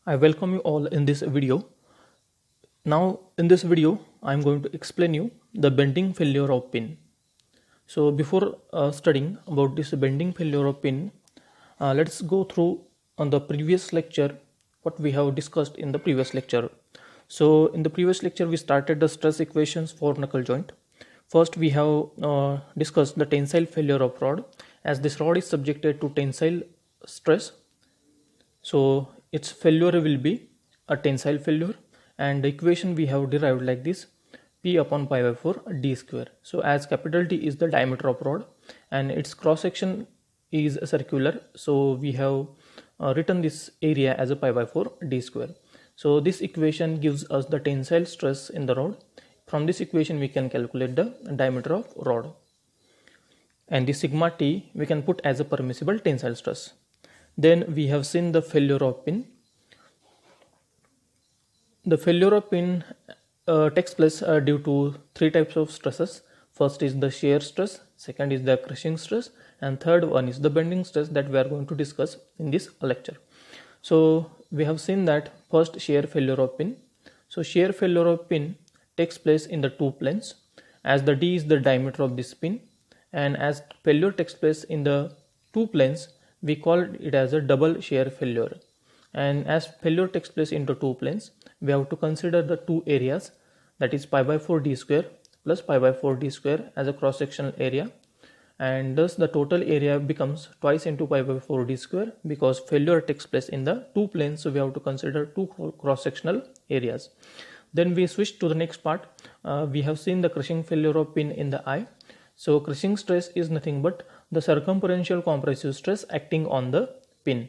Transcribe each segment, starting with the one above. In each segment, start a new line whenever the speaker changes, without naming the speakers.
I welcome you all in this video. Now in this video I am going to explain you the bending failure of pin. So before studying about this bending failure of pin, let's go through on the previous lecture what we have discussed in the previous lecture. So in the previous lecture we started the stress equations for knuckle joint. First we have discussed the tensile failure of rod, as this rod is subjected to tensile stress. So its failure will be a tensile failure, and the equation we have derived like this: P upon pi by 4 d square. So as capital D is the diameter of rod and its cross section is circular, so we have written this area as a pi by 4 d square. So this equation gives us the tensile stress in the rod. From this equation we can calculate the diameter of rod, and the sigma t we can put as a permissible tensile stress. Then we have seen the failure of pin. The failure of pin takes place due to three types of stresses. First is the shear stress, second is the crushing stress, and third one is the bending stress that we are going to discuss in this lecture. So we have seen that first, shear failure of pin. So shear failure of pin takes place in the two planes, as the d is the diameter of this pin, and as failure takes place in the two planes, we call it as a double shear failure. And as failure takes place into two planes, we have to consider the two areas, that is pi by 4 d square plus pi by 4 d square as a cross sectional area, and thus the total area becomes twice into pi by 4 d square, because failure takes place in the two planes, so we have to consider two cross sectional areas. Then we switch to the next part. We have seen the crushing failure of pin in the eye. So crushing stress is nothing but the circumferential compressive stress acting on the pin.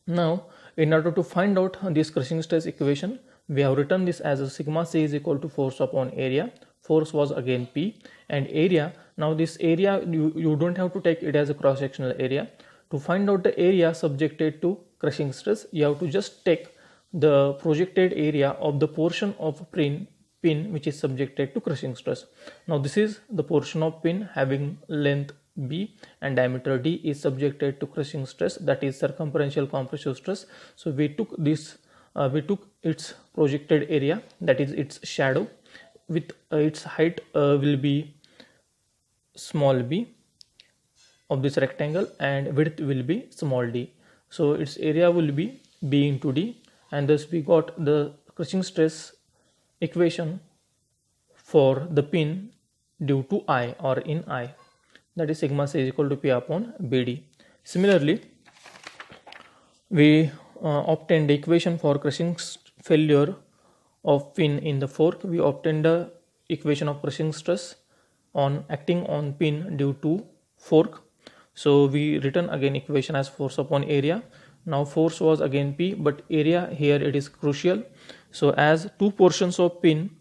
Now in order to find out this crushing stress equation, we have written this as a sigma c is equal to force upon area. Force was again P, and area, now this area you don't have to take it as a cross sectional area. To find out the area subjected to crushing stress, you have to just take the projected area of the portion of pin which is subjected to crushing stress. Now this is the portion of pin having length B and diameter D is subjected to crushing stress, that is circumferential compressive stress. So we took this, we took its projected area, that is its shadow, with its height will be small b of this rectangle and width will be small d. So its area will be b into d, and thus we got the crushing stress equation for the pin due to I or in I, that is sigma c is equal to P upon BD. Similarly, we obtained the equation for crushing failure of pin in the fork. We obtained the equation of crushing stress on acting on pin due to fork. So we written again equation as force upon area. Now force was again P, but area here it is crucial. So as two portions of pin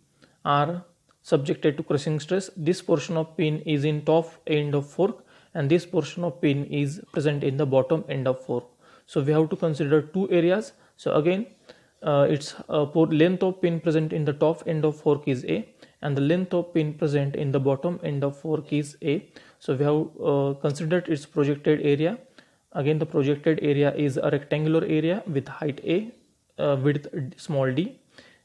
are subjected to crushing stress, this portion of pin is in top end of fork and this portion of pin is present in the bottom end of fork. So we have to consider two areas. So again its length of pin present in the top end of fork is A, and the length of pin present in the bottom end of fork is A. So we have considered its projected area. Again the projected area is a rectangular area with height A, width small d.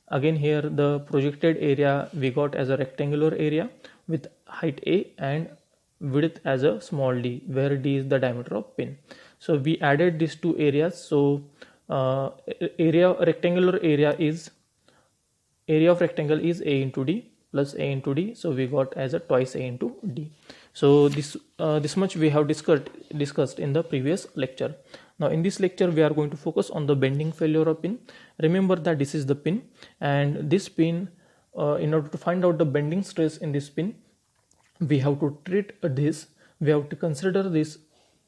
Again here the projected area we got as a rectangular area with height A and width as a small d, where d is the diameter of pin. So we added these two areas. So rectangular area is, area of rectangle is A into D plus A into D, so we got as a twice A into D. So this much we have discussed in the previous lecture. Now in this lecture we are going to focus on the bending failure of pin. Remember that this is the pin, and this pin, in order to find out the bending stress in this pin, we have to treat this, we have to consider this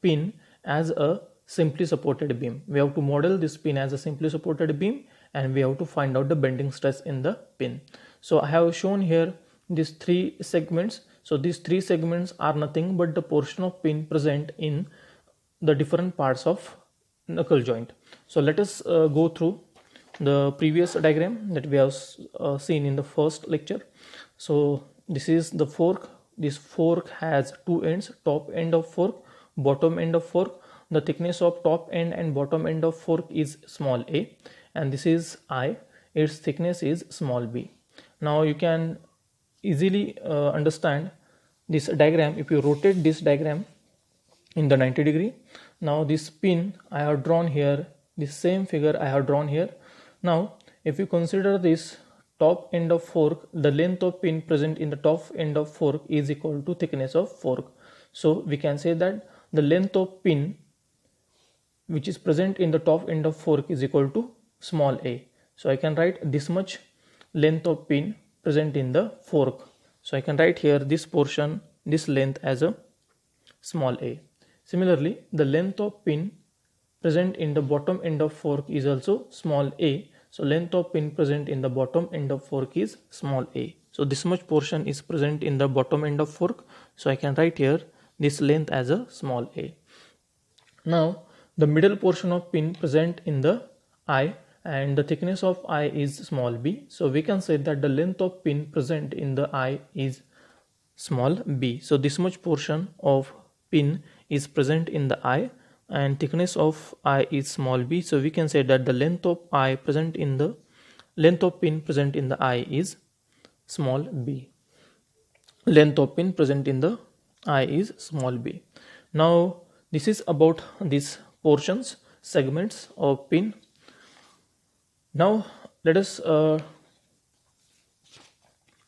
pin as a simply supported beam. We have to model this pin as a simply supported beam, and we have to find out the bending stress in the pin. So I have shown here these three segments. So these three segments are nothing but the portion of pin present in the different parts of knuckle joint. So let us go through the previous diagram that we have seen in the first lecture. So this is the fork. This fork has two ends, top end of fork, bottom end of fork. The thickness of top end and bottom end of fork is small a, and this is I. Its thickness is small b. Now you can easily understand this diagram if you rotate this diagram in the 90-degree. Now this pin I have drawn here, this same figure I have drawn here. Now if you consider this top end of fork, the length of pin present in the top end of fork is equal to thickness of fork. So we can say that the length of pin which is present in the top end of fork is equal to small a. So I can write this much length of pin present in the fork. So I can write here this portion, this length as a small a. Similarly, the length of pin present in the bottom end of fork is also small a. So length of pin present in the bottom end of fork is small a. So this much portion is present in the bottom end of fork. So I can write here this length as a small a. Now the middle portion of pin present in the eye and the thickness of eye is small b. So we can say that the length of pin present in the eye is small b. So this much portion of pin is present in the eye and thickness of eye is small b. So we can say that the length of eye present in the length of pin present in the eye is small b. Length of pin present in the eye is small b. Now this is about these portions, segments of pin. Now let us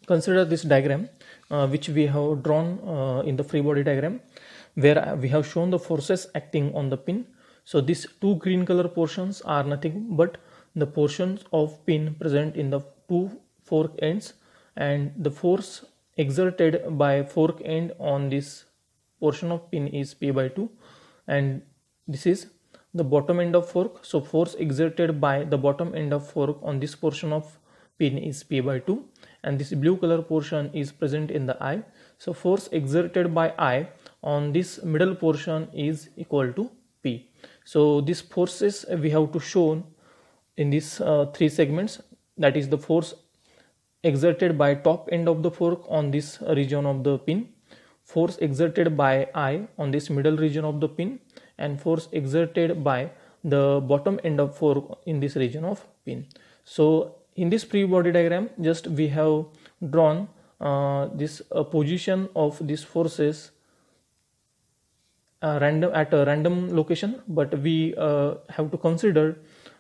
consider this diagram which we have drawn in the free body diagram, where we have shown the forces acting on the pin. So these two green color portions are nothing but the portions of pin present in the two fork ends, and the force exerted by fork end on this portion of pin is P by 2, and this is the bottom end of fork. So force exerted by the bottom end of fork on this portion of pin is P by 2, and this blue color portion is present in the eye. So force exerted by eye on this middle portion is equal to P. So these forces we have to show in these three segments, that is the force exerted by top end of the fork on this region of the pin, force exerted by eye on this middle region of the pin, and force exerted by the bottom end of fork in this region of pin. So in this free body diagram, just we have drawn this position of these forces at a random location, but we have to consider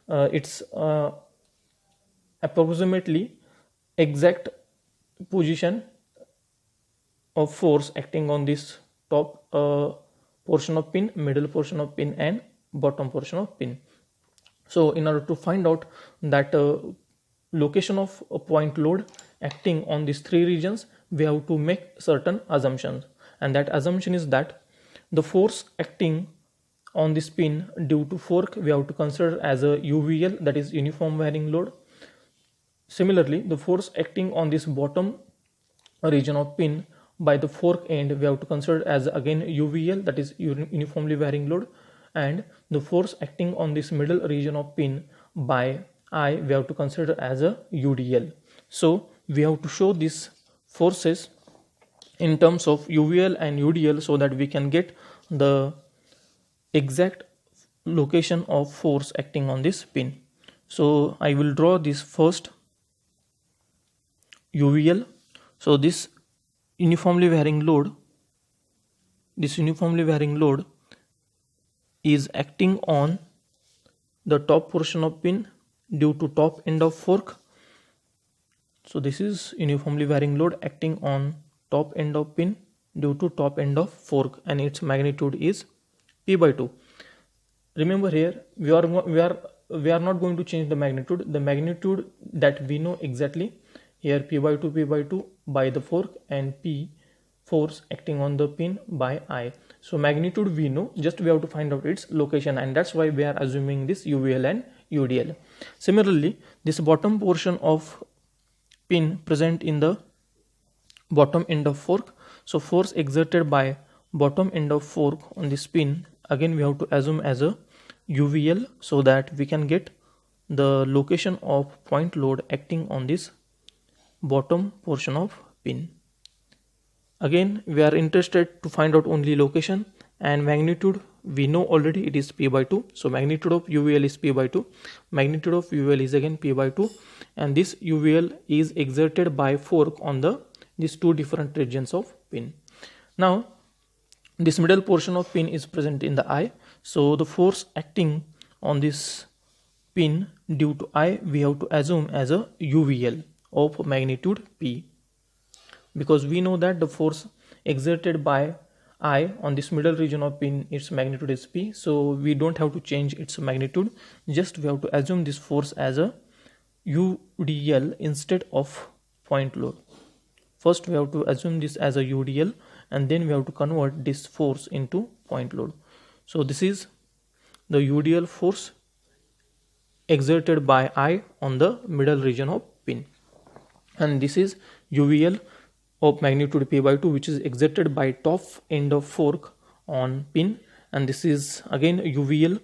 its approximately exact position of force acting on this top portion of pin, middle portion of pin, and bottom portion of pin. So in order to find out that location of a point load acting on these three regions, we have to make certain assumptions, and that assumption is that the force acting on this pin due to fork we have to consider as a UVL, that is uniform varying load. Similarly, the force acting on this bottom region of pin by the fork end we have to consider as again UVL, that is uniformly varying load, and the force acting on this middle region of pin by eye we have to consider as a UDL. So we have to show these forces in terms of UVL and UDL so that we can get the exact location of force acting on this pin. So I will draw this first UVL. So this uniformly varying load is acting on the top portion of pin due to top end of fork. So this is uniformly varying load acting on top end of pin due to top end of fork, and its magnitude is P by 2. Remember here we are not going to change the magnitude that we know exactly here, P by 2 by the fork, and P force acting on the pin by eye. So magnitude we know, just we have to find out its location, and that's why we are assuming this UVL and UDL. Similarly, this bottom portion of pin present in the bottom end of fork, so force exerted by bottom end of fork on this pin, again we have to assume as a UVL so that we can get the location of point load acting on this bottom portion of pin. Again we are interested to find out only location, and magnitude we know already, it is P by 2. So magnitude of UVL is P by 2, magnitude of UVL is again P by 2, and this UVL is exerted by force on these two different regions of pin. Now this middle portion of pin is present in the eye, so the force acting on this pin due to eye we have to assume as a UVL of magnitude P, because we know that the force exerted by eye on this middle region of pin, its magnitude is P, so we don't have to change its magnitude, just we have to assume this force as a UDL instead of point load. First we have to assume this as a UDL, and then we have to convert this force into point load. So this is the UDL force exerted by eye on the middle region of pin, and this is UVL of magnitude P by 2, which is exerted by top end of fork on pin, and this is again UVL,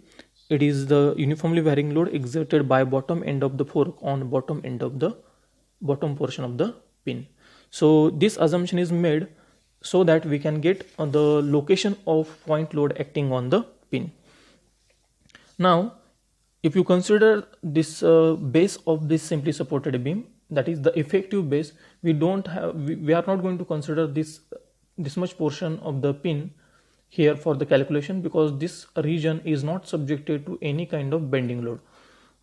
it is the uniformly varying load exerted by bottom end of the fork on bottom end of the bottom portion of the pin. So this assumption is made so that we can get the location of point load acting on the pin. Now if you consider this base of this simply supported beam, that is the effective base, we are not going to consider this much portion of the pin here for the calculation, because this region is not subjected to any kind of bending load.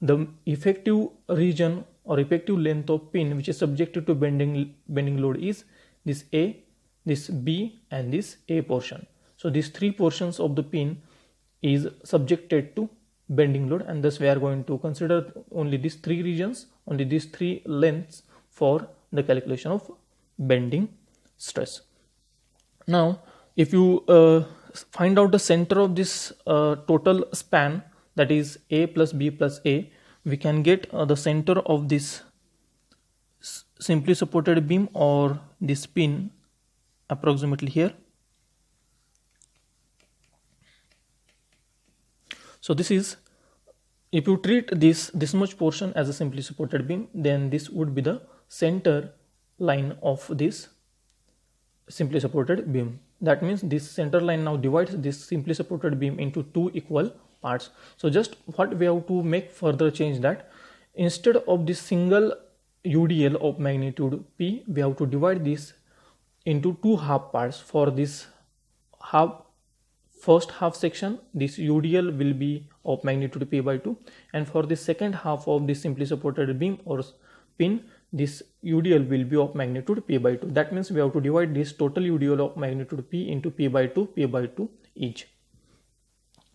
The effective region or effective length of pin which is subjected to bending load is this A, this B, and this A portion. So these three portions of the pin is subjected to bending load, and thus we are going to consider only these three regions, only these three lengths for the calculation of bending stress. Now if you find out the center of this total span, that is A plus B plus A, we can get the center of this simply supported beam or this pin approximately here. So this is, if you treat this much portion as a simply supported beam, then this would be the center line of this simply supported beam. That means this center line now divides this simply supported beam into two equal parts. So just what we have to make further change, that instead of this single UDL of magnitude P, we have to divide this into two half parts. For this first half section, this UDL will be of magnitude P by 2, and for the second half of this simply supported beam or pin, this UDL will be of magnitude P by 2. That means we have to divide this total UDL of magnitude P into P by 2 each.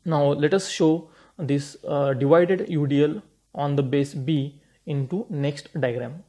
Now let us show this divided UDL on the base B into next diagram.